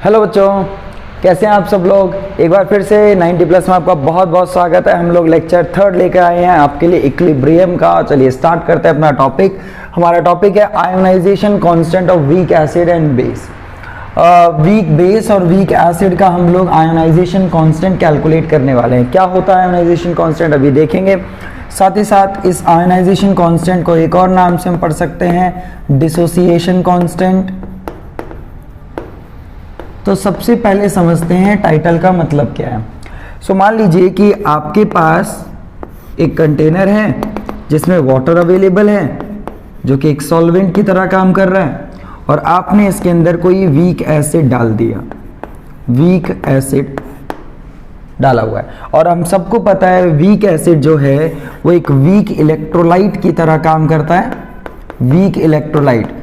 Hello बच्चों, कैसे हैं आप सब लोग। एक बार फिर से 90 प्लस में आपका बहुत बहुत स्वागत है। हम लोग लेक्चर 3 लेकर आए हैं आपके लिए इक्विलिब्रियम का। चलिए स्टार्ट करते हैं अपना टॉपिक। हमारा टॉपिक है ionization constant of weak acid and base. Weak base और वीक एसिड का हम लोग आयोनाइजेशन कांस्टेंट कैलकुलेट करने वाले हैं। क्या होता है आयोनाइजेशन कांस्टेंट अभी देखेंगे। साथ ही साथ इस आयोनाइजेशन कांस्टेंट को एक और नाम से हम पढ़ सकते हैं, डिसोसिएशन कांस्टेंट। तो सबसे पहले समझते हैं टाइटल का मतलब क्या है। सो मान लीजिए कि आपके पास एक कंटेनर है जिसमें वाटर अवेलेबल है जो कि एक सॉल्वेंट की तरह काम कर रहा है, और आपने इसके अंदर कोई वीक एसिड डाल दिया। वीक एसिड डाला हुआ है और हम सबको पता है वीक एसिड जो है वो एक वीक इलेक्ट्रोलाइट की तरह काम करता है। वीक इलेक्ट्रोलाइट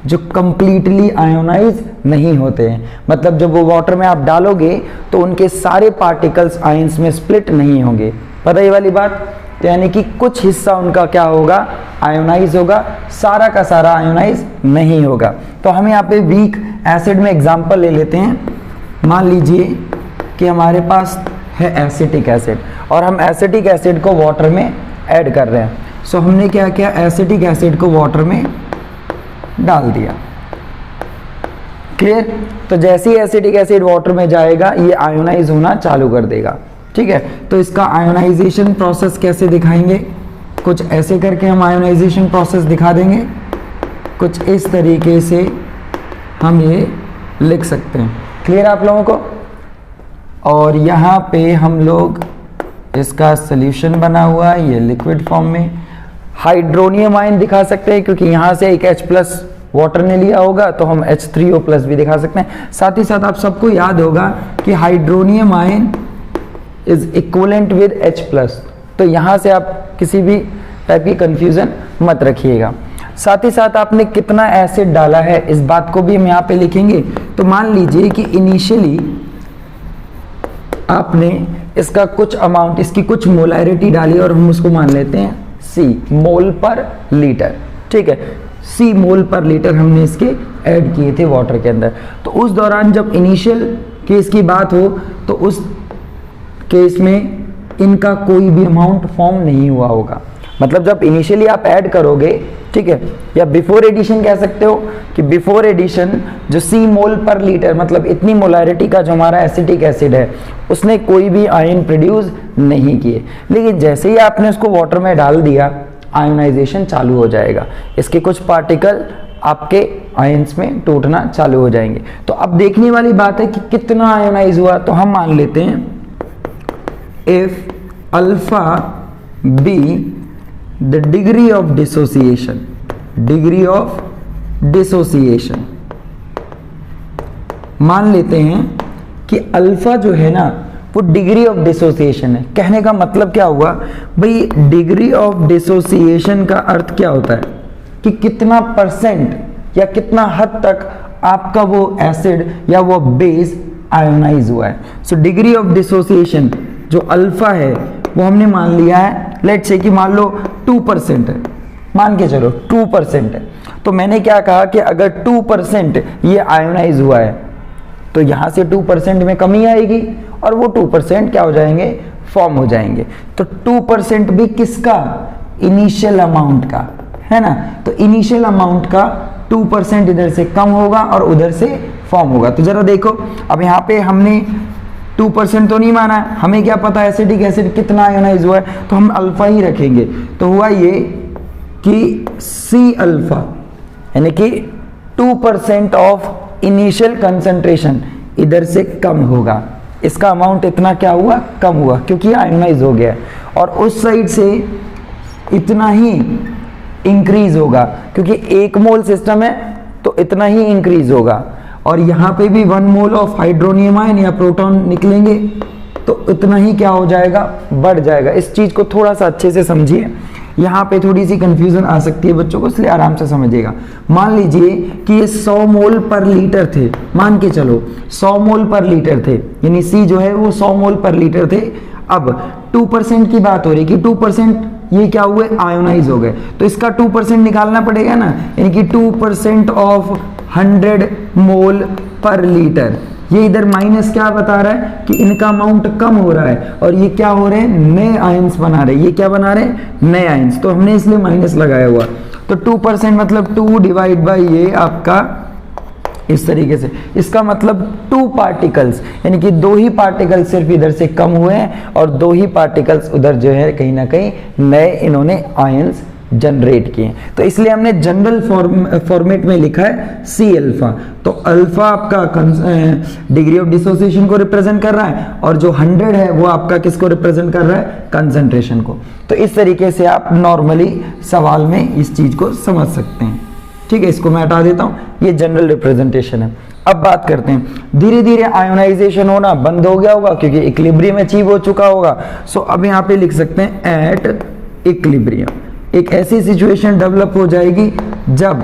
जो कंप्लीटली आयोनाइज नहीं होते हैं, मतलब जब वो वाटर में आप डालोगे तो उनके सारे पार्टिकल्स आयंस में स्प्लिट नहीं होंगे। पता ये वाली बात। तो यानी कि कुछ हिस्सा उनका क्या होगा, आयोनाइज होगा, सारा का सारा आयोनाइज नहीं होगा। तो हम यहाँ पे वीक एसिड में एग्जांपल ले लेते हैं। मान लीजिए कि हमारे पास है एसिटिक एसिड और हम एसिटिक एसिड को वाटर में ऐड कर रहे हैं। सो हमने क्या किया, एसिटिक एसिड को वाटर में डाल दिया। क्लियर। तो जैसे ही एसिटिक एसिड वाटर में जाएगा ये आयोनाइज होना चालू कर देगा। ठीक है। तो इसका आयोनाइजेशन प्रोसेस कैसे दिखाएंगे, कुछ ऐसे करके हम आयोनाइजेशन प्रोसेस दिखा देंगे। कुछ इस तरीके से हम ये लिख सकते हैं। क्लियर आप लोगों को। और यहाँ पे हम लोग इसका सॉल्यूशन बना हुआ है, ये लिक्विड फॉर्म में हाइड्रोनियम आयन दिखा सकते हैं, क्योंकि यहाँ से एक H+ वाटर ने लिया होगा तो हम H3O+ भी दिखा सकते हैं। साथ ही साथ आप सबको याद होगा कि hydronium ion is equivalent with H+, तो यहाँ से आप किसी भी टाइप की कंफ्यूजन मत रखिएगा। साथ ही साथ आपने कितना एसिड डाला है इस बात को भी हम यहाँ पे लिखेंगे। तो मान लीजिए कि इनिशियली आपने इसका कुछ अमाउंट, इसकी कुछ मोलैरिटी डाली और हम उसको मान लेते हैं C मोल पर लीटर। ठीक है, C मोल पर लीटर हमने इसके ऐड किए थे वाटर के अंदर। तो उस दौरान जब इनिशियल केस की बात हो तो उस केस में इनका कोई भी अमाउंट फॉर्म नहीं हुआ होगा। मतलब जब इनिशियली आप ऐड करोगे, ठीक है, या बिफोर एडिशन कह सकते हो कि बिफोर एडिशन जो C मोल पर लीटर, मतलब इतनी मोलैरिटी का जो हमारा एसिटिक एसिड है उसने कोई भी आयन प्रोड्यूस नहीं किए। लेकिन जैसे ही आपने उसको वाटर में डाल दिया आयोनाइजेशन चालू हो जाएगा। इसके कुछ पार्टिकल आपके आयंस में टूटना चालू हो जाएंगे। तो अब देखने वाली बात है कि कितना आयोनाइज हुआ। तो हम मान लेते हैं if alpha be the degree of dissociation, degree of dissociation, मान लेते हैं कि अल्फा जो है ना वो डिग्री ऑफ डिसोसिएशन है। कहने का मतलब क्या हुआ भाई, डिग्री ऑफ डिसोसिएशन का अर्थ क्या होता है कि कितना परसेंट या कितना हद तक आपका वो एसिड या वो बेस आयोनाइज हुआ है। सो डिग्री ऑफ डिसोसिएशन जो अल्फा है वो हमने मान लिया है, लेट्स से कि मान लो 2% है, मान के चलो 2% है। तो मैंने क्या कहा कि अगर 2% ये आयोनाइज हुआ है तो यहां से 2% में कमी आएगी और वो 2% क्या हो जाएंगे, फॉर्म हो जाएंगे। तो 2% भी किसका, इनिशियल अमाउंट का, है ना। तो इनिशियल अमाउंट का 2% इधर से कम होगा और उधर से फॉर्म होगा। तो जरा देखो, अब यहाँ पे हमने 2% तो नहीं माना है, हमें क्या पता एसिटिक एसिड कितना आयोनाइज हुआ है, तो हम अल्फा ही रखेंगे। तो हुआ ये कि C अल्फा यानी कि 2% ऑफ इनिशियल कंसंट्रेशन इधर से कम होगा। इसका अमाउंट इतना क्या हुआ, कम हुआ, क्योंकि आयोनाइज हो गया है। और उस साइड से इतना ही इंक्रीज होगा, क्योंकि 1 मोल सिस्टम है तो इतना ही इंक्रीज होगा। और यहाँ पे भी 1 मोल ऑफ हाइड्रोनियम आयन या प्रोटॉन निकलेंगे तो इतना ही क्या हो जाएगा, बढ़ जाएगा। इस चीज को थोड़ा सा अच्छे से समझिए, यहाँ पे थोड़ी सी कंफ्यूजन आ सकती है बच्चों को, इसलिए आराम से समझिएगा। मान लीजिए कि ये 100 मोल पर लीटर थे, मान के चलो 100 मोल पर लीटर थे, यानी C जो है वो 100 मोल पर लीटर थे। अब 2% की बात हो रही कि 2% ये क्या हुए, आयोनाइज हो गए। तो इसका 2% निकालना पड़ेगा ना, यानी कि 2% ऑफ 100 मोल पर लीटर। ये इधर माइनस क्या बता रहा है कि इनका अमाउंट कम हो रहा है और ये क्या हो रहे हैं, नए आयंस बना रहे हैं। ये क्या बना रहे हैं, नए आयंस, तो हमने इसलिए माइनस लगाया हुआ। तो 2% मतलब 2 डिवाइड बाई ये आपका इस तरीके से, इसका मतलब 2 पार्टिकल्स, यानी कि 2 ही पार्टिकल्स सिर्फ इधर से कम हुए हैं और 2 ही पार्टिकल्स उधर जो है कहीं ना कहीं नए इन्होंने आयंस जनरेट किए। तो इसलिए हमने जनरल फॉर्मेट में लिखा है सी अल्फा। तो अल्फा आपका डिग्री ऑफ डिसोसिएशन को रिप्रेजेंट कर रहा है और जो 100 है वो आपका किसको रिप्रेजेंट कर रहा है, कंसंट्रेशन को। तो इस तरीके से आप नॉर्मली सवाल में इस चीज को समझ सकते हैं। ठीक है, इसको मैं हटा देता हूं, ये जनरल रिप्रेजेंटेशन है। अब बात करते हैं, धीरे धीरे आयोनाइजेशन होना बंद हो गया होगा क्योंकि इक्विलिब्रियम अचीव हो चुका होगा। सो अब यहां पे लिख सकते हैं एट इक्विलिब्रियम। एक ऐसी सिचुएशन डेवलप हो जाएगी जब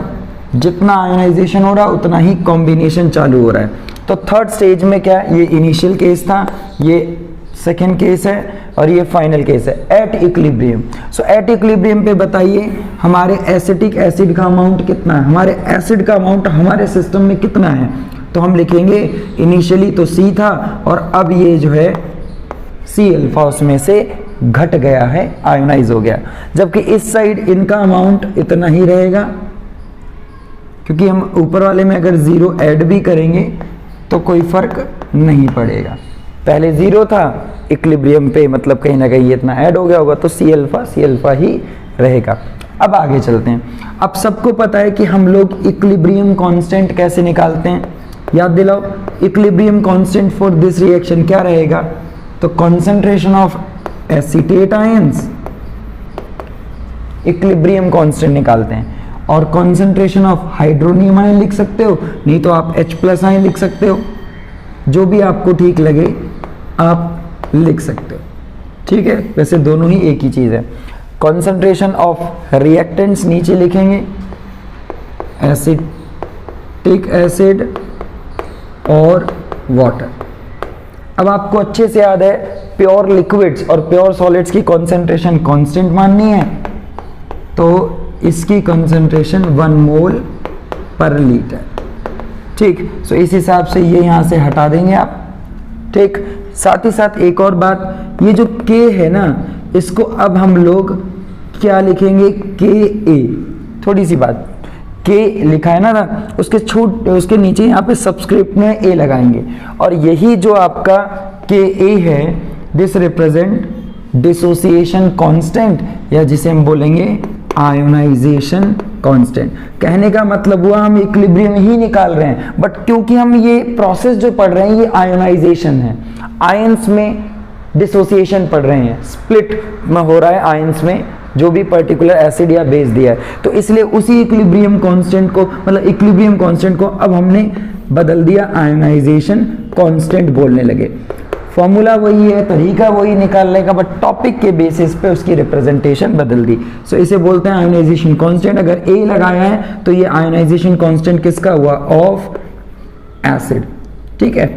जितना आयोनाइजेशन हो रहा है उतना ही कॉम्बिनेशन चालू हो रहा है। तो थर्ड स्टेज में क्या, ये इनिशियल केस था, ये सेकेंड केस है और ये फाइनल केस है at equilibrium. So at equilibrium पे बताइए हमारे एसिटिक एसिड का अमाउंट कितना है, हमारे एसिड का अमाउंट हमारे सिस्टम में कितना है। तो हम लिखेंगे इनिशियली तो सी था और अब ये जो है सी अल्फा उसमें से घट गया है, आयोनाइज हो गया। जबकि इस साइड इनका अमाउंट इतना ही रहेगा क्योंकि हम ऊपर वाले में अगर 0 ऐड भी करेंगे तो कोई फर्क नहीं पड़ेगा। पहले 0 था इक्विलिब्रियम पे, मतलब कहीं ना कहीं इतना ऐड हो गया होगा, तो सी अल्फा ही रहेगा। अब आगे चलते हैं। अब सबको पता है कि हम लोग इक्विलिब्रियम कांस्टेंट कैसे निकालते हैं, याद दिलाओ। Equilibrium constant for this reaction क्या रहेगा, तो concentration of acetate ions, equilibrium constant निकालते हैं। और कॉन्सेंट्रेशन ऑफ हाइड्रोनियम आयन लिख सकते हो, नहीं तो आप H+ आयन लिख सकते हो, जो भी आपको ठीक लगे आप लिख सकते हो। ठीक है, वैसे दोनों ही एक ही चीज है। कॉन्सेंट्रेशन ऑफ रिएक्टेंट्स नीचे लिखेंगे, एसिटिक एसिड और वाटर। अब आपको अच्छे से याद है प्योर लिक्विड्स और प्योर सॉलिड्स की कॉन्सेंट्रेशन कांस्टेंट माननी है, तो इसकी कॉन्सेंट्रेशन 1 मोल पर लीटर। ठीक, सो इस हिसाब से ये यहां से हटा देंगे आप। ठीक, साथ ही साथ एक और बात, ये जो K है ना, इसको अब हम लोग क्या लिखेंगे, Ka। थोड़ी सी बात, K लिखा है ना, उसके नीचे यहाँ पे सबस्क्रिप्ट में A लगाएंगे और यही जो आपका Ka है, दिस रिप्रेजेंट डिसोसिएशन कांस्टेंट, या जिसे हम बोलेंगे आयोनाइजेशन कांस्टेंट। कहने का मतलब हुआ हम इक्विलिब्रियम ही निकाल रहे हैं, बट क्योंकि हम ये प्रोसेस जो पढ़ रहे हैं ये आयोनाइजेशन है, आयंस में डिसोसिएशन पढ़ रहे हैं, स्प्लिट में हो रहा है आयंस में जो भी पर्टिकुलर एसिड या बेस दिया है, तो इसलिए उसी इक्विलिब्रियम कांस्टेंट को, मतलब इक्विलिब्रियम कांस्टेंट को अब हमने बदल दिया आयोनाइजेशन कांस्टेंट बोलने लगे। फॉर्मूला वही है, तरीका वही निकालने का, बट टॉपिक के बेसिस पे उसकी रिप्रेजेंटेशन बदल दी। सो इसे बोलते हैं आयोनाइजेशन कांस्टेंट। अगर A लगाया है तो ये आयोनाइजेशन कांस्टेंट किसका हुआ, ऑफ एसिड। ठीक है,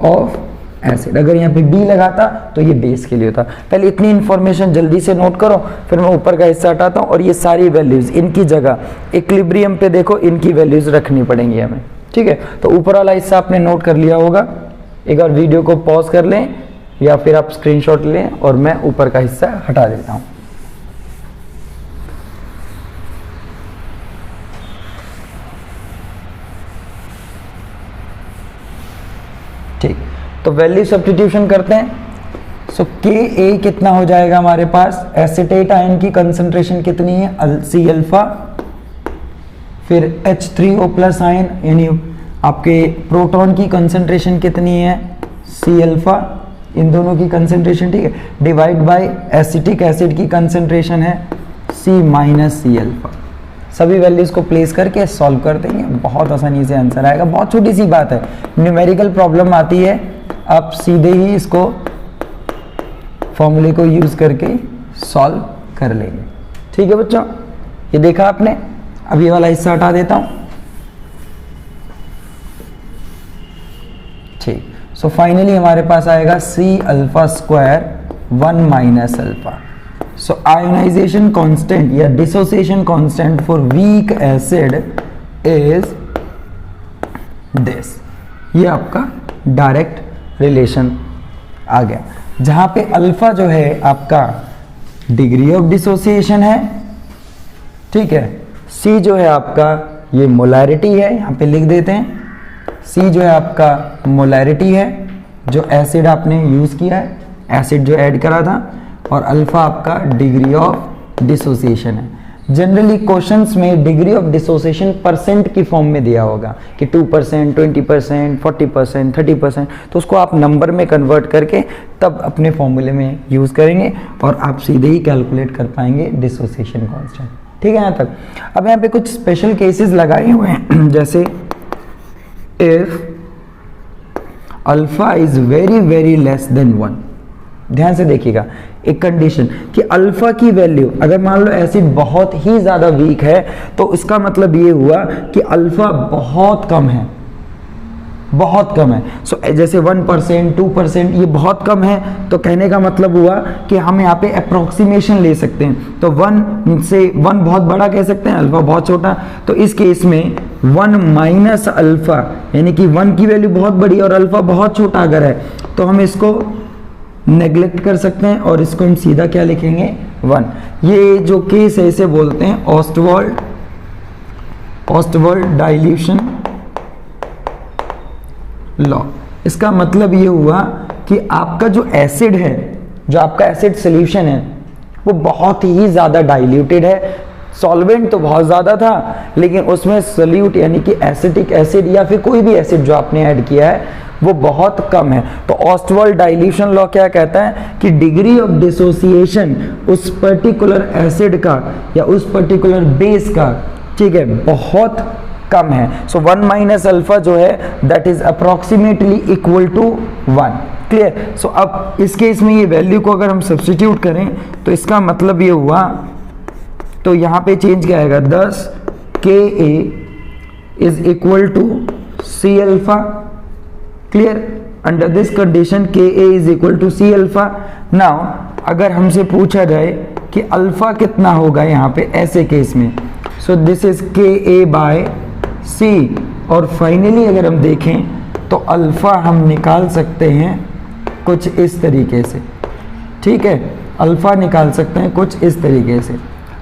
ऑफ एसिड। अगर यहाँ पे B लगाता तो ये बेस के लिए होता। पहले इतनी इंफॉर्मेशन जल्दी से नोट करो, फिर मैं ऊपर का हिस्सा हटाता हूँ और ये सारी वैल्यूज इनकी जगह इक्विलिब्रियम पे देखो, इनकी वैल्यूज रखनी पड़ेंगी हमें। ठीक है, तो ऊपर वाला हिस्सा आपने नोट कर लिया होगा। एक बार वीडियो को पॉज कर लें या फिर आप स्क्रीनशॉट लें और मैं ऊपर का हिस्सा हटा देता हूं। ठीक, तो वैल्यू सब्स्टिट्यूशन करते हैं। सो Ka कितना हो जाएगा हमारे पास, एसिटेट आयन की कंसंट्रेशन कितनी है, C अल्फा, फिर H3O+ आयन यानी आपके प्रोटॉन की कंसंट्रेशन कितनी है, C अल्फा, इन दोनों की कंसंट्रेशन, ठीक है, डिवाइड बाय एसिटिक एसिड की कंसंट्रेशन है C अल्फा। सभी वैल्यूज को प्लेस करके सॉल्व कर देंगे, बहुत आसानी से आंसर आएगा। बहुत छोटी सी बात है, न्यूमेरिकल प्रॉब्लम आती है, आप सीधे ही इसको फॉर्मूले को यूज करके सॉल्व कर लेंगे। ठीक है बच्चों, ये देखा आपने। अब ये वाला हिस्सा हटा देता हूं। ठीक, सो फाइनली हमारे पास आएगा C alpha square 1 minus alpha. So ionization constant या dissociation constant for weak acid is this. ये आपका डायरेक्ट रिलेशन आ गया, जहां पे अल्फा जो है आपका डिग्री ऑफ डिसोसिएशन है, ठीक है। सी जो है आपका ये मोलैरिटी है, यहाँ पे लिख देते हैं, सी जो है आपका मोलैरिटी है, जो एसिड आपने यूज किया है, एसिड जो ऐड करा था, और अल्फा आपका डिग्री ऑफ डिसोसिएशन है। जनरली क्वेश्चंस में डिग्री ऑफ डिसोसिएशन परसेंट की फॉर्म में दिया होगा कि 2%, 20%, 40%, 30%, तो उसको आप नंबर में कन्वर्ट करके तब अपने फॉर्मूले में यूज करेंगे और आप सीधे ही कैलकुलेट कर पाएंगे डिसोसिएशन कांस्टेंट, ठीक है। यहाँ तक। अब यहाँ पे कुछ स्पेशल केसेस लगाए हुए हैं, जैसे if alpha is very very less than 1, ध्यान से देखिएगा, एक कंडीशन कि अल्फा की वैल्यू अगर मान लो एसिड बहुत ही ज्यादा वीक है तो इसका मतलब ये हुआ कि अल्फा बहुत कम है, बहुत कम है। सो जैसे 1%, 2% ये बहुत कम है, तो कहने का मतलब हुआ कि हम यहाँ पे अप्रोक्सीमेशन ले सकते हैं। तो 1 से 1 बहुत बड़ा कह सकते हैं, अल्फा बहुत छोटा, तो इस केस में 1 माइनस अल्फा, यानी कि 1 की वैल्यू बहुत बड़ी और अल्फा बहुत छोटा अगर है, तो हम इसको नेग्लेक्ट कर सकते हैं और इसको हम सीधा क्या लिखेंगे 1। ये जो केस है इसे बोलते हैं ऑस्टवर्ल्ड डाइल्यूशन लॉ। इसका मतलब ये हुआ कि आपका जो एसिड है, जो आपका एसिड सॉल्यूशन है, वो बहुत ही ज्यादा डाइल्यूटेड है। सॉल्वेंट तो बहुत ज्यादा था, लेकिन उसमें सोल्यूट यानी कि एसिटिक एसिड या फिर कोई भी एसिड जो आपने ऐड किया है वो बहुत कम है। तो ऑस्टवर्ल्ड डाइल्यूशन लॉ क्या कहता है कि डिग्री ऑफ डिसोसिएशन उस पर्टिकुलर एसिड का या उस पर्टिकुलर बेस का, ठीक है, बहुत कम है। सो 1 माइनस अल्फा जो है that is approximately equal to 1। Clear. So अब इस केस में ये वैल्यू को अगर हम सब्स्टिट्यूट करें तो इसका मतलब ये हुआ, तो यहां पे चेंज क्या आएगा, 10 Ka is equal to C alpha. Clear. Under this condition Ka is equal to C alpha. Now अगर हमसे पूछा जाए कि अल्फा कितना होगा यहाँ पे ऐसे केस में, so this is Ka by C, और फाइनली अगर हम देखें तो अल्फा हम निकाल सकते हैं कुछ इस तरीके से, ठीक है, अल्फा निकाल सकते हैं कुछ इस तरीके से।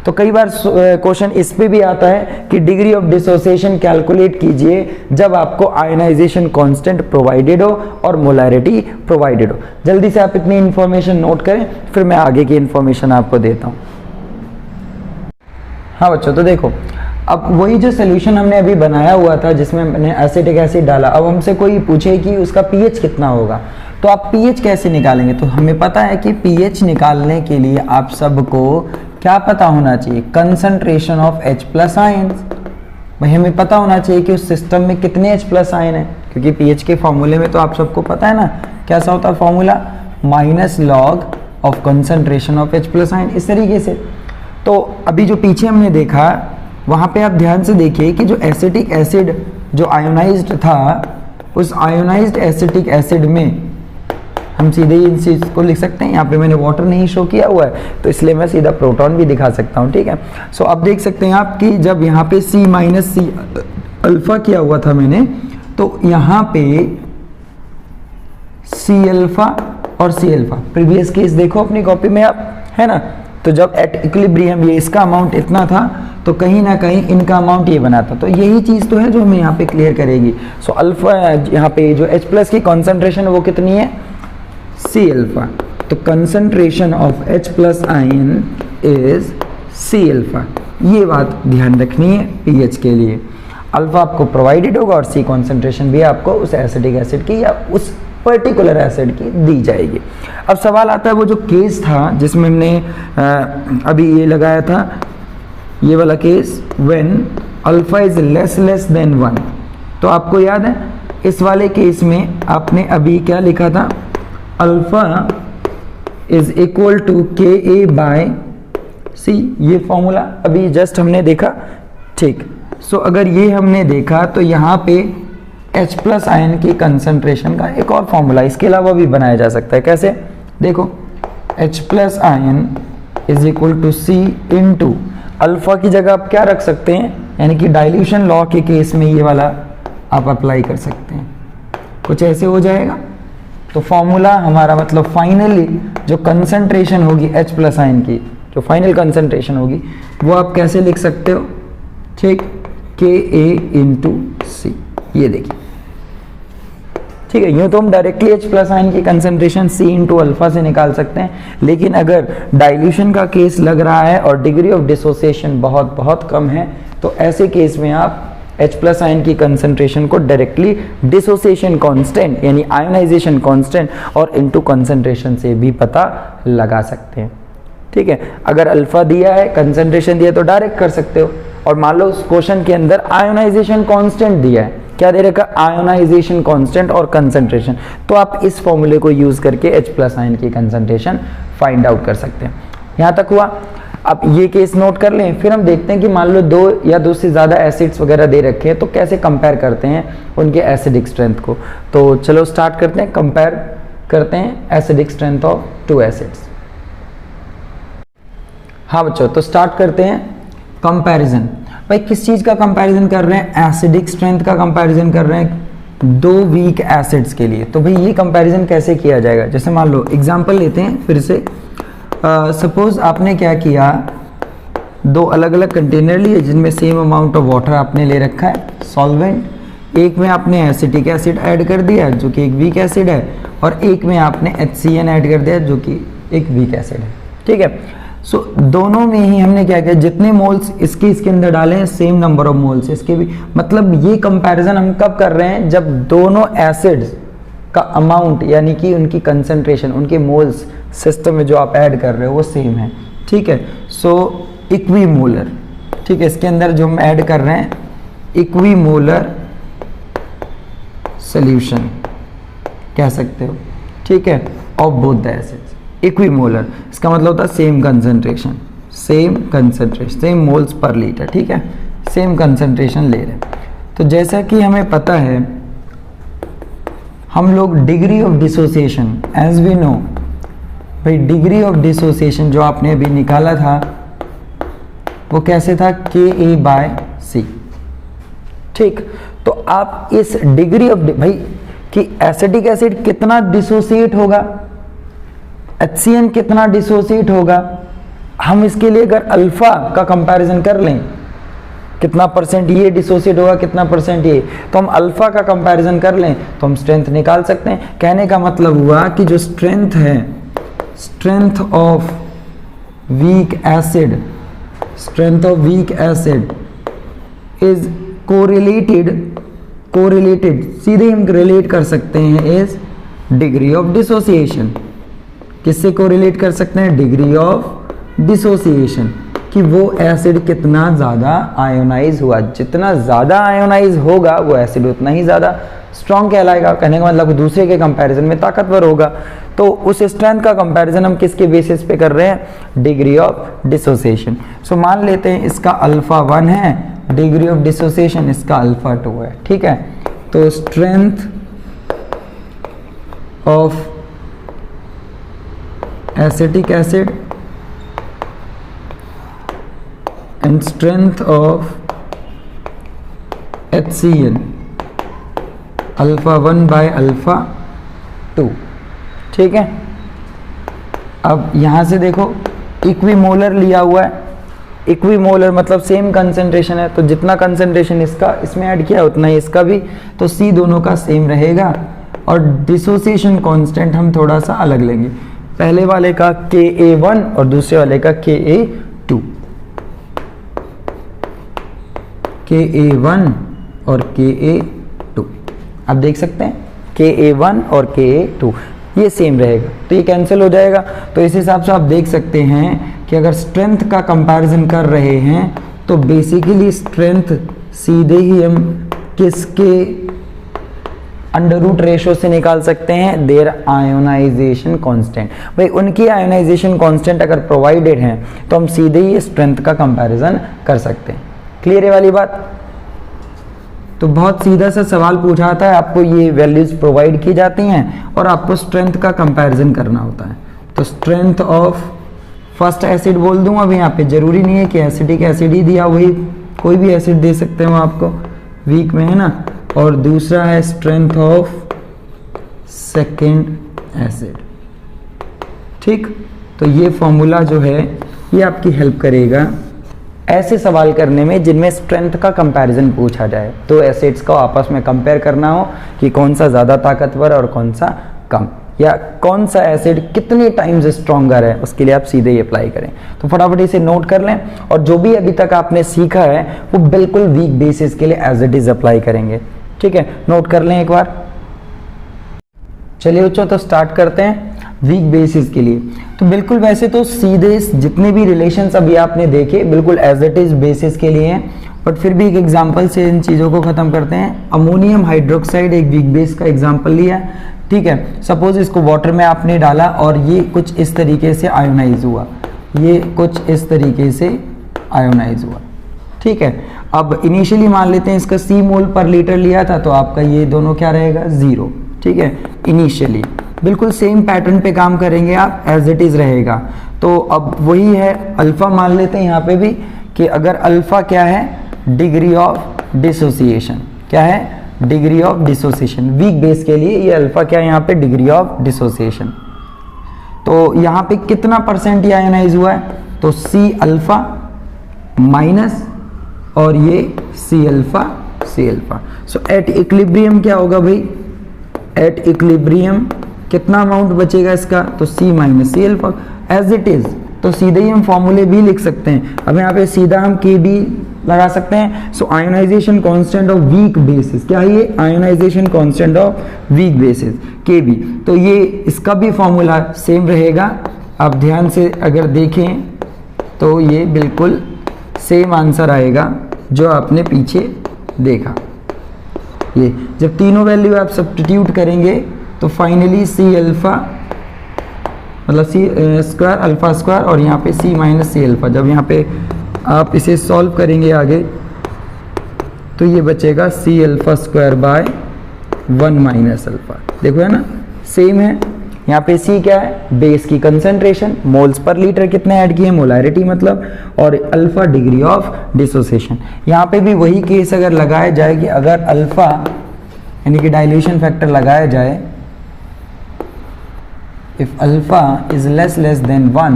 तो कई बार क्वेश्चन इस पे भी आता है कि डिग्री ऑफ डिसोसिएशन कैलकुलेट कीजिए जब आपको आयनाइजेशन कांस्टेंट प्रोवाइडेड हो और मोलैरिटी प्रोवाइडेड हो। जल्दी से आप इतनी इंफॉर्मेशन नोट करें, फिर मैं आगे की इंफॉर्मेशन आपको देता हूं। हाँ बच्चों, तो देखो अब वही जो सोल्यूशन हमने अभी बनाया हुआ था जिसमें मैंने एसिटिक एसिड डाला, अब हमसे कोई पूछे कि उसका पीएच कितना होगा, तो आप पीएच कैसे निकालेंगे। तो हमें पता है कि पीएच निकालने के लिए आप सबको क्या पता होना चाहिए, कंसंट्रेशन ऑफ H+ आयंस। भाई हमें पता होना चाहिए कि उस सिस्टम में कितने H+ आयन है, क्योंकि पीएच के फॉर्मूले में तो आप सबको पता है ना कैसा होता है formula, minus log of concentration of H+ ion, इस तरीके से। तो अभी जो पीछे हमने देखा वहां पे आप ध्यान से देखिए कि जो एसिटिक एसिड जो आयोनाइज्ड था, उस आयोनाइज्ड एसिटिक एसिड में हम सीधे ही इस चीज को लिख सकते हैं। यहाँ पे मैंने वाटर नहीं शो किया हुआ है तो इसलिए मैं सीधा प्रोटॉन भी दिखा सकता हूँ, ठीक है। सो अब देख सकते हैं आप कि जब यहाँ पे C माइनस सी अल्फा किया हुआ था मैंने, तो यहाँ पे C अल्फा और C अल्फा, प्रीवियस केस देखो अपनी कॉपी में आप, है ना। तो जब एट इक्विलिब्रियम ये इसका अमाउंट इतना था तो कहीं ना कहीं इनका अमाउंट ये बना था, तो यही चीज तो है जो हमें यहाँ पे क्लियर करेगी। सो अल्फा यहाँ पे जो H+ की कॉन्सेंट्रेशन है वो कितनी है, C अल्फा। तो concentration of H+ ion is C alpha. ये बात ध्यान रखनी है पीएच के लिए। अल्फा आपको प्रोवाइडेड होगा और C कॉन्सेंट्रेशन भी आपको उस एसिडिक एसिड की या उस पर्टिकुलर एसिड की दी जाएगी। अब सवाल आता है वो जो केस था जिसमें हमने अभी ये लगाया था, ये वाला case, when alpha is less than 1। तो आपको याद है इस वाले केस में आपने अभी क्या लिखा था, alpha is equal to Ka by C, ये फॉर्मूला अभी जस्ट हमने देखा, ठीक। सो अगर ये हमने देखा तो यहाँ पे H+ आयन की कंसंट्रेशन का एक और फॉर्मूला इसके अलावा भी बनाया जा सकता है। कैसे, देखो H+ ion is equal to C into alpha की जगह आप क्या रख सकते हैं, यानी कि डाइल्यूशन लॉ के केस में ये वाला आप अप्लाई कर सकते हैं। कुछ ऐसे हो जाएगा। तो फॉर्मूला हमारा मतलब फाइनली जो कंसंट्रेशन होगी H प्लस आयन की, जो फाइनल कंसंट्रेशन होगी वो आप कैसे लिख सकते हो, ठीक, Ka/C, ये देखिए, ठीक है। यूँ तो हम डायरेक्टली H प्लस आयन की कंसंट्रेशन C/अल्फा से निकाल सकते हैं, लेकिन अगर डाइल्यूशन का केस लग रहा है और डिग्री ऑफ डिसोसिएशन बहुत बहुत कम है, तो ऐसे केस में आप H प्लस आयन की कंसंट्रेशन को डायरेक्टली डिसोसिएशन कांस्टेंट यानी आयोनाइजेशन कांस्टेंट और इनटू कंसंट्रेशन से भी पता लगा सकते हैं, ठीक है। अगर अल्फा दिया है, कंसंट्रेशन दिया, तो डायरेक्ट कर सकते हो। और मान लो उस क्वेश्चन के अंदर आयोनाइजेशन कांस्टेंट दिया है, क्या दे रखा, आयोनाइजेशन कांस्टेंट और कंसंट्रेशन, तो आप इस फॉर्मूले को यूज करके H प्लस आयन की कंसंट्रेशन फाइंड आउट कर सकते हैं। यहां तक हुआ। अब ये केस नोट कर लें, फिर हम देखते हैं कि मान लो 2 या 2 से ज़्यादा एसिड्स वगैरह दे रखे हैं, तो कैसे कंपेयर करते हैं उनके एसिडिक स्ट्रेंथ को। तो चलो स्टार्ट करते हैं, कंपेयर करते हैं एसिडिक स्ट्रेंथ ऑफ 2 एसिड्स। हाँ बच्चों, तो स्टार्ट करते हैं कंपैरिजन। भाई किस चीज़ का कंपैरिजन कर रहे हैं, एसिडिक स्ट्रेंथ का कंपैरिजन कर रहे हैं 2 वीक एसिड्स के लिए। तो भाई ये कंपैरिजन कैसे किया जाएगा, जैसे मान लो एग्जांपल लेते हैं फिर से। सपोज आपने क्या किया, 2 अलग अलग कंटेनर लिए जिनमें सेम अमाउंट ऑफ वाटर आपने ले रखा है, सॉल्वेंट। एक में आपने एसिटिक एसिड ऐड कर दिया जो कि एक वीक एसिड है, और एक में आपने HCN ऐड कर दिया जो कि एक वीक एसिड है, ठीक है। सो दोनों में ही हमने क्या किया, जितने मोल्स इसके अंदर डाले हैं सेम नंबर ऑफ मोल्स इसके भी। मतलब ये कंपैरिजन हम कब कर रहे हैं, जब दोनों एसिड्स का अमाउंट यानी कि उनकी कंसंट्रेशन, उनके मोल्स सिस्टम में जो आप ऐड कर रहे हो वो सेम है, ठीक है। सो इक्विमोलर, ठीक है, इसके अंदर जो हम ऐड कर रहे हैं इक्विमोलर सॉल्यूशन कह सकते हो, ठीक है, of both the acids. Equimolar इसका मतलब होता है same concentration, same moles per litre, ठीक है, सेम कंसंट्रेशन ले रहे हैं। तो जैसा कि हमें पता है, हम लोग degree of dissociation as we know, भाई डिग्री ऑफ डिसोसिएशन जो आपने अभी निकाला था वो कैसे था, Ka/C, ठीक। तो आप इस डिग्री ऑफ भाई कि एसिटिक एसिड कितना डिसोसिएट होगा, HCN कितना डिसोसिएट होगा, हम इसके लिए अगर अल्फा का कंपैरिजन कर लें, कितना परसेंट ये डिसोसिएट होगा, कितना परसेंट ये, तो हम अल्फा का कंपैरिजन कर लें तो हम स्ट्रेंथ निकाल सकते हैं। कहने का मतलब हुआ कि जो स्ट्रेंथ है, strength of weak acid, strength of weak acid is correlated, सीधे हम रिलेट कर सकते हैं इज डिग्री ऑफ डिसोसिएशन। किससे कोरिलेट कर सकते हैं, डिग्री ऑफ डिसोसिएशन, कि वो एसिड कितना ज़्यादा आयोनाइज हुआ। जितना ज़्यादा आयोनाइज होगा वो एसिड उतना ही ज़्यादा स्ट्रॉन्ग कहलाएगा। कहने का मतलब दूसरे के कंपैरिजन में ताकतवर होगा। तो उस स्ट्रेंथ का कंपैरिजन हम किसके बेसिस पे कर रहे हैं, डिग्री ऑफ डिसोसिएशन। सो मान लेते हैं इसका अल्फा 1 है, डिग्री ऑफ डिसोसिएशन इसका अल्फा 2 है, ठीक है। तो strength of acetic acid and strength of HCN alpha 1 by alpha 2, ठीक है। अब यहां से देखो इक्विमोलर लिया हुआ है, इक्विमोलर मतलब सेम कंसंट्रेशन है, तो जितना कंसंट्रेशन इसका इसमें ऐड किया उतना ही इसका भी, तो C दोनों का सेम रहेगा। और डिसोसिएशन कांस्टेंट हम थोड़ा सा अलग लेंगे, पहले वाले का Ka1 और दूसरे वाले का Ka2, Ka1 और Ka2 आप देख सकते हैं, Ka1 और Ka2 ये सेम रहेगा, तो ये कैंसिल हो जाएगा। तो इस हिसाब से आप देख सकते हैं कि अगर स्ट्रेंथ का कंपैरिजन कर रहे हैं तो बेसिकली स्ट्रेंथ सीधे ही हम किसके अंडर रूट रेशो से निकाल सकते हैं, देयर आयोनाइजेशन कांस्टेंट। भाई उनकी आयोनाइजेशन कांस्टेंट अगर प्रोवाइडेड है तो हम सीधे ही स्ट्रेंथ का कंपैरिजन कर सकते हैं। क्लियर है वाली बात। तो बहुत सीधा सा सवाल पूछा जाता है, आपको ये वैल्यूज प्रोवाइड की जाती हैं और आपको स्ट्रेंथ का कंपैरिजन करना होता है। तो स्ट्रेंथ ऑफ फर्स्ट एसिड बोल दूं अब यहाँ पे, जरूरी नहीं है कि एसिडिक एसिड ही दिया, वही कोई भी एसिड दे सकते हो आपको, वीक में है ना। और दूसरा है स्ट्रेंथ ऑफ सेकेंड एसिड। ठीक, तो ये फॉर्मूला जो है ये आपकी हेल्प करेगा ऐसे सवाल करने में जिनमें स्ट्रेंथ का कंपैरिजन पूछा जाए, तो एसिड्स को आपस में कंपेयर करना हो कि कौन सा ज़्यादा ताकतवर और कौन सा कम, या कौन सा एसिड कितने टाइम्स स्ट्रॉन्गर है, उसके लिए आप सीधे ही अप्लाई करें। तो फटाफट इसे नोट कर लें, और जो भी अभी तक आपने सीखा है वो बिल्कुल वीक बेसिस के लिए एज इट इज अप्लाई करेंगे। ठीक है, नोट कर लें एक बार। चलिए बच्चों, तो स्टार्ट करते हैं वीक बेसिस के लिए। तो बिल्कुल वैसे तो सीधे जितने भी रिलेशंस अभी आपने देखे बिल्कुल एज इट इज बेसिस के लिए हैं, बट फिर भी एक एग्जांपल से इन चीज़ों को ख़त्म करते हैं। अमोनियम हाइड्रोक्साइड एक वीक बेस का एग्जांपल लिया है। ठीक है, सपोज इसको वाटर में आपने डाला और ये कुछ इस तरीके से आयोनाइज हुआ, ये कुछ इस तरीके से आयोनाइज हुआ। ठीक है, अब इनिशियली मान लेते हैं इसका C मोल पर लीटर लिया था, तो आपका ये दोनों क्या रहेगा, 0। ठीक है, इनिशियली बिल्कुल सेम पैटर्न पे काम करेंगे आप, एज इट इज रहेगा। तो अब वही है, अल्फा मान लेते हैं यहाँ पे भी कि अगर अल्फा क्या है, डिग्री ऑफ डिसोसिएशन, क्या है, degree of dissociation. Weak base के लिए ये अल्फा क्या है यहाँ पे, डिग्री ऑफ डिसोसिएशन। तो यहाँ पे कितना परसेंट ये आयोनाइज हुआ है, तो C अल्फा माइनस और ये C alpha so at equilibrium क्या होगा भाई, एट इक्विलिब्रियम कितना अमाउंट बचेगा इसका, तो C minus C alpha as it is. तो सीधे ही हम फॉर्मूले भी लिख सकते हैं। अब यहाँ पे सीधा हम Kb लगा सकते हैं। So ionization constant of weak bases, क्या है ये, ionization constant of weak bases Kb। तो ये इसका भी फॉर्मूला सेम रहेगा। आप ध्यान से अगर देखें तो ये बिल्कुल सेम आंसर आएगा जो आपने पीछे देखा। ये जब तीनों वैल्यू आप सब्स्टिट्यूट करेंगे तो फाइनली C अल्फा मतलब C स्क्वायर अल्फा स्क्वायर और यहाँ पे C माइनस C अल्फा, जब यहाँ पे आप इसे सॉल्व करेंगे आगे तो ये बचेगा C alpha square by 1 minus alpha. देखो है ना, सेम है। यहाँ पे C क्या है, बेस की कंसंट्रेशन, मोल्स पर लीटर कितने ऐड किए, मोलारिटी मतलब, और अल्फा डिग्री ऑफ डिसोसिएशन। यहाँ पे भी वही केस अगर लगाया जाए कि अगर अल्फा यानी कि डाइल्यूशन फैक्टर लगाया जाए, if alpha is less than 1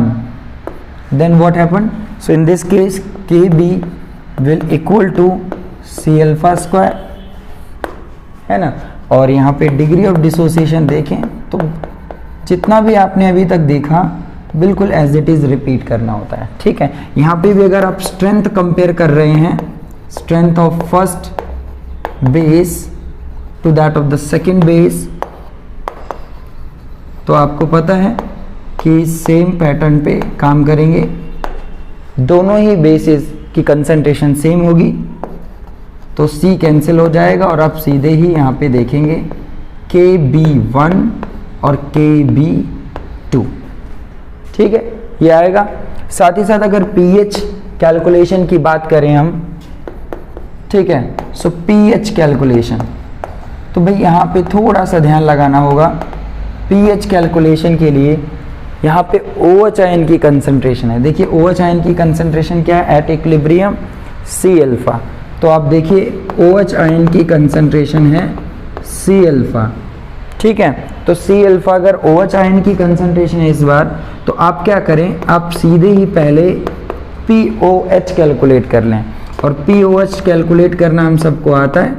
then what happen, so in this case Kb will equal to C alpha square, है ना। और यहाँ पे डिग्री ऑफ डिसोसिएशन देखें तो जितना भी आपने अभी तक देखा बिल्कुल एज इट इज रिपीट करना होता है। ठीक है, यहाँ पे भी अगर आप स्ट्रेंथ कंपेयर कर रहे हैं, strength of first base to that of the second base, तो आपको पता है कि सेम पैटर्न पे काम करेंगे, दोनों ही बेसिस की कंसंट्रेशन सेम होगी, तो C कैंसिल हो जाएगा और आप सीधे ही यहाँ पे देखेंगे Kb1 और Kb2। ठीक है, ये आएगा। साथ ही साथ अगर pH कैलकुलेशन की बात करें हम, ठीक है, सो pH कैलकुलेशन, तो भाई यहाँ पे थोड़ा सा ध्यान लगाना होगा। pH कैलकुलेशन के लिए यहाँ पे OH आयन की कंसंट्रेशन है। देखिए OH आयन की कंसंट्रेशन क्या है, एट इक्विलिब्रियम C अल्फा। तो आप देखिए OH आयन की कंसंट्रेशन है C अल्फा। ठीक है, तो C अल्फा अगर OH आयन की कंसंट्रेशन है इस बार, तो आप क्या करें, आप सीधे ही पहले POH कैलकुलेट कर लें, और POH कैलकुलेट करना हम सबको आता है।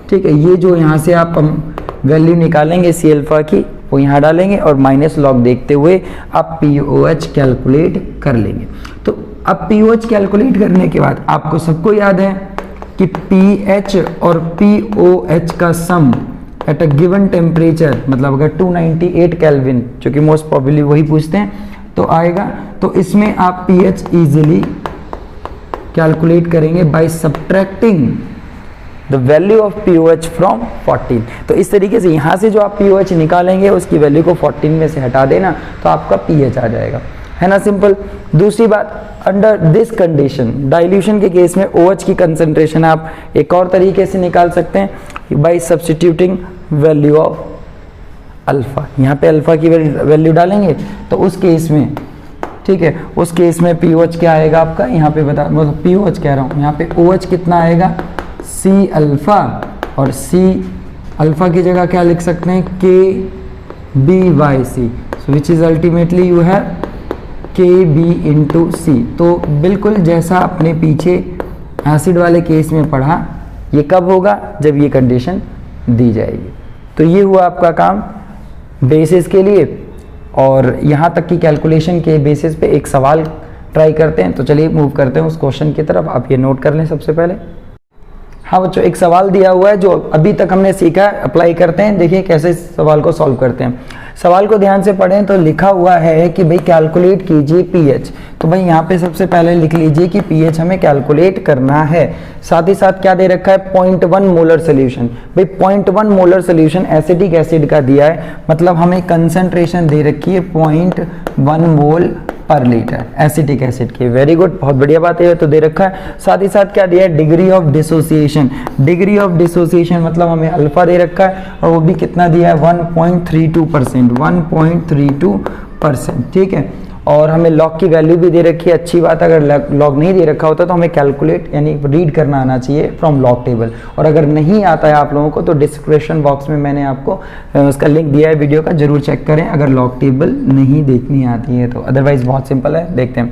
ठीक है, ये जो यहाँ से आप वैल्यू निकालेंगे C अल्फा की वो यहाँ डालेंगे और माइनस लॉग देखते हुए आप POH कैलकुलेट कर लेंगे। तो अब POH कैलकुलेट करने के बाद आपको सबको याद है कि pH और POH का सम एट अ गिवन टेम्परेचर, मतलब अगर 298 केल्विन, जो कि मोस्ट प्रोबेबली वही पूछते हैं, तो आएगा। तो इसमें आप pH इजीली कैलकुलेट करेंगे by subtracting the value of POH from 14। तो इस तरीके से यहाँ से जो आप POH निकालेंगे उसकी वैल्यू को 14 में से हटा देना, तो आपका pH आ जाएगा, है ना, सिंपल। दूसरी बात, अंडर दिस कंडीशन डाइल्यूशन के केस में OH की कंसंट्रेशन आप एक और तरीके से निकाल सकते हैं bye substituting value of alpha. यहाँ पे अल्फा की वैल्यू डालेंगे तो उस केस में, ठीक है, उस केस में POH क्या आएगा आपका, यहाँ पे बता, मतलब POH कह रहा हूँ, यहाँ पे OH कितना आएगा, C अल्फा और C अल्फा की जगह क्या लिख सकते हैं, K B by C, which is ultimately you have K B into C. तो बिल्कुल जैसा अपने पीछे एसिड वाले केस में पढ़ा, ये कब होगा, जब ये कंडीशन दी जाएगी। तो ये हुआ आपका काम बेसिस के लिए। और यहाँ तक की कैलकुलेशन के बेसिस पे एक सवाल ट्राई करते हैं। तो चलिए मूव करते हैं उस क्वेश्चन की तरफ, आप ये नोट कर लें सबसे पहले। हाँ बच्चों, एक सवाल दिया हुआ है जो अभी तक हमने सीखा, अप्लाई करते हैं, देखिए कैसे इस सवाल को सॉल्व करते हैं। सवाल को ध्यान से पढ़ें तो लिखा हुआ है कि भाई कैलकुलेट कीजिए पीएच। तो भाई यहाँ पे सबसे पहले लिख लीजिए कि पीएच हमें कैलकुलेट करना है। साथ ही साथ क्या दे रखा है, 0.1 मोलर सोल्यूशन। भाई 0.1 मोलर सोल्यूशन एसिटिक एसिड का दिया है, मतलब हमें कंसंट्रेशन दे रखी है 0.1 मोल पर लीटर एसिटिक एसिड की। वेरी गुड, बहुत बढ़िया बात है, तो दे रखा है। साथ ही साथ क्या दिया है, degree of dissociation. Degree of dissociation मतलब हमें अल्फा दे रखा है, और वो भी कितना दिया है, 1.32%, 1.32%, ठीक है। और हमें लॉग की वैल्यू भी दे रखी है। अच्छी बात, अगर लॉग नहीं दे रखा होता तो हमें कैलकुलेट यानी रीड करना आना चाहिए फ्रॉम लॉग टेबल। और अगर नहीं आता है आप लोगों को तो डिस्क्रिप्शन बॉक्स में मैंने आपको उसका लिंक दिया है वीडियो का, जरूर चेक करें अगर लॉग टेबल नहीं देखनी आती है तो। अदरवाइज बहुत सिंपल है, देखते हैं।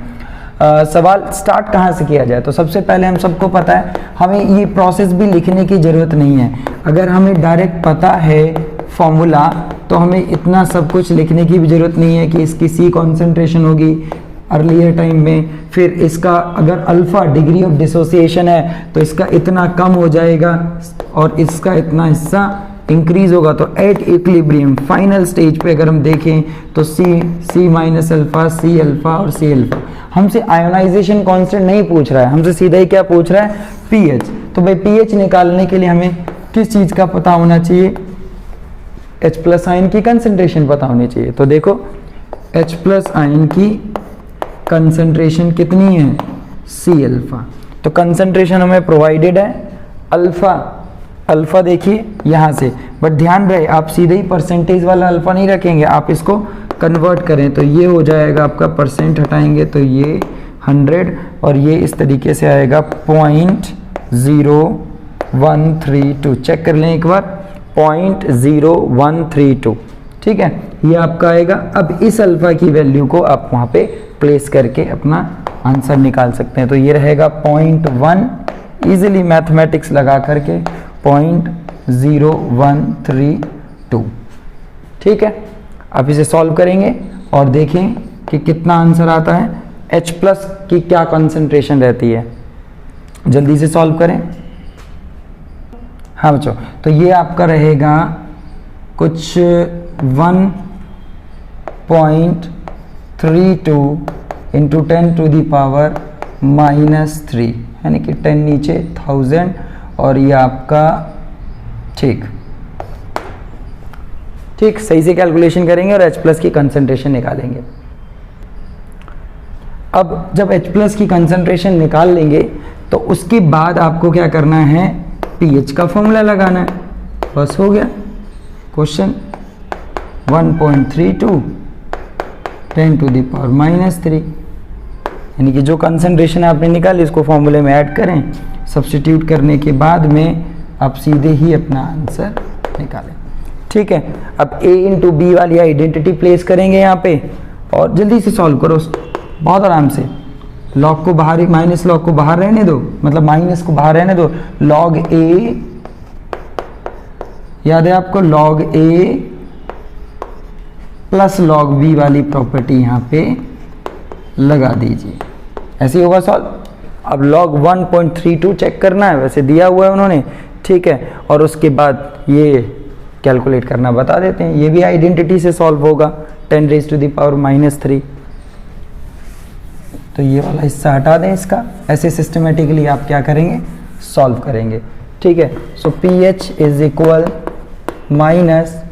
सवाल स्टार्ट कहाँ से किया जाए, तो सबसे पहले हम सबको पता है हमें ये प्रोसेस भी लिखने की ज़रूरत नहीं है। अगर हमें डायरेक्ट पता है फॉर्मूला तो हमें इतना सब कुछ लिखने की भी ज़रूरत नहीं है कि इसकी सी कॉन्सेंट्रेशन होगी अर्लियर टाइम में, फिर इसका अगर अल्फा डिग्री ऑफ डिसोसिएशन है तो इसका इतना कम हो जाएगा और इसका इतना हिस्सा इंक्रीज होगा। तो एट इक्विलिब्रियम फाइनल स्टेज पे अगर हम देखें तो सी माइनस अल्फा, सी अल्फा और सी अल्फा। हमसे आयोनाइजेशन कांस्टेंट नहीं पूछ रहा है, हमसे सीधा ही क्या पूछ रहा है, पीएच। तो भाई पीएच निकालने के लिए हमें किस चीज़ का पता होना चाहिए, H प्लस आयन की कंसंट्रेशन पता होनी चाहिए। तो देखो H प्लस आयन की कंसंट्रेशन कितनी है, सी अल्फा। तो कंसंट्रेशन हमें प्रोवाइडेड है अल्फा, अल्फा देखिए यहाँ से, बट ध्यान रहे आप सीधे ही परसेंटेज वाला अल्फा नहीं रखेंगे, आप इसको कन्वर्ट करें तो ये हो जाएगा आपका, परसेंट हटाएंगे तो ये 100 और ये इस तरीके से आएगा 0.0132। चेक कर लें एक बार, 0.0132, ठीक है, ये आपका आएगा। अब इस अल्फा की वैल्यू को आप वहाँ पे प्लेस करके अपना आंसर निकाल सकते हैं। तो ये रहेगा 0.1, इजीली मैथमेटिक्स लगा करके 0.0132, ठीक है। आप इसे सॉल्व करेंगे और देखें कि कितना आंसर आता है। H प्लस की क्या कंसंट्रेशन रहती है, जल्दी से सॉल्व करें। हाँ बच्चों, तो ये आपका रहेगा कुछ 1.32 इंटू 10 टू दी पावर -3, यानी कि 10 नीचे 1000 और ये आपका, ठीक ठीक सही से कैलकुलेशन करेंगे और H प्लस की कंसंट्रेशन निकालेंगे। अब जब H प्लस की कंसंट्रेशन निकाल लेंगे तो उसके बाद आपको क्या करना है, पीएच का फॉर्मूला लगाना है, बस हो गया क्वेश्चन। 1.32 10 टू दी पावर -3, यानी कि जो कंसंट्रेशन आपने निकाली इसको फॉर्मूले में ऐड करें, सब्स्टिट्यूट करने के बाद में आप सीधे ही अपना आंसर निकालें, ठीक है। अब a इंटू बी वाली आइडेंटिटी प्लेस करेंगे यहाँ पे और जल्दी से सॉल्व करो बहुत आराम से। लॉग को बाहर, माइनस लॉग को बाहर रहने दो, मतलब माइनस को बाहर रहने दो। लॉग ए याद है आपको, लॉग ए प्लस लॉग बी वाली प्रॉपर्टी यहाँ पे लगा दीजिए, ऐसे ही होगा सॉल्व। अब लॉग 1.32 चेक करना है, वैसे दिया हुआ है उन्होंने, ठीक है। और उसके बाद ये कैलकुलेट करना बता देते हैं, ये भी आइडेंटिटी से सॉल्व होगा, 10 रेज़ टू द पावर -3। तो ये वाला हिस्सा हटा दें इसका, ऐसे सिस्टमेटिकली आप क्या करेंगे, सॉल्व करेंगे, ठीक है। सो pH is equal minus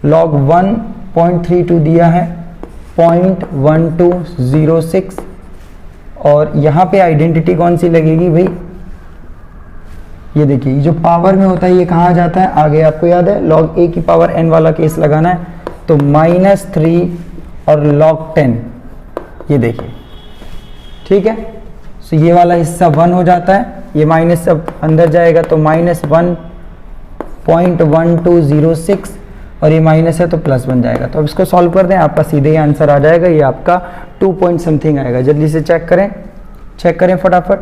log 1.32 दिया है 0.1206 और यहाँ पे आइडेंटिटी कौन सी लगेगी भाई, ये देखिए जो पावर में होता है ये कहाँ जाता है, आगे आपको याद है log a की पावर n वाला केस लगाना है, तो -3 और log 10, ये देखिए, ठीक है। सो ये वाला हिस्सा 1 हो जाता है, ये माइनस अब अंदर जाएगा तो -1 0.1206 और ये माइनस है तो प्लस बन जाएगा। तो अब इसको सॉल्व कर दें, आपका सीधे ही आंसर आ जाएगा, ये आपका 2 पॉइंट समथिंग आएगा। जल्दी से चेक करें फटाफट।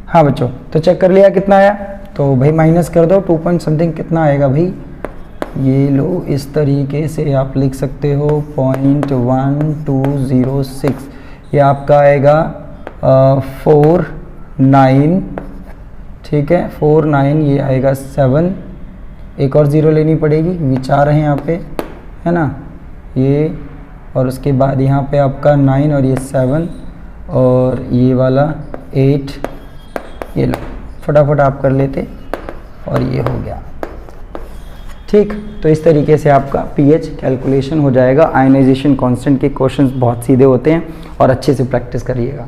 हाँ बच्चों, तो चेक कर लिया कितना आया, तो भाई माइनस कर दो 2 पॉइंट समथिंग कितना आएगा भाई, ये लो इस तरीके से आप लिख सकते हो 0.1206, ये आपका आएगा 49, ठीक है 49, ये आएगा 7, एक और ज़ीरो लेनी पड़ेगी, विचार है यहाँ पे, है ना, ये और उसके बाद यहाँ पे आपका 9 और ये 7 और ये वाला 8, ये लो फटाफट आप कर लेते और ये हो गया। ठीक, तो इस तरीके से आपका pH कैलकुलेशन हो जाएगा। आयनाइजेशन कांस्टेंट के क्वेश्चंस बहुत सीधे होते हैं और अच्छे से प्रैक्टिस करिएगा।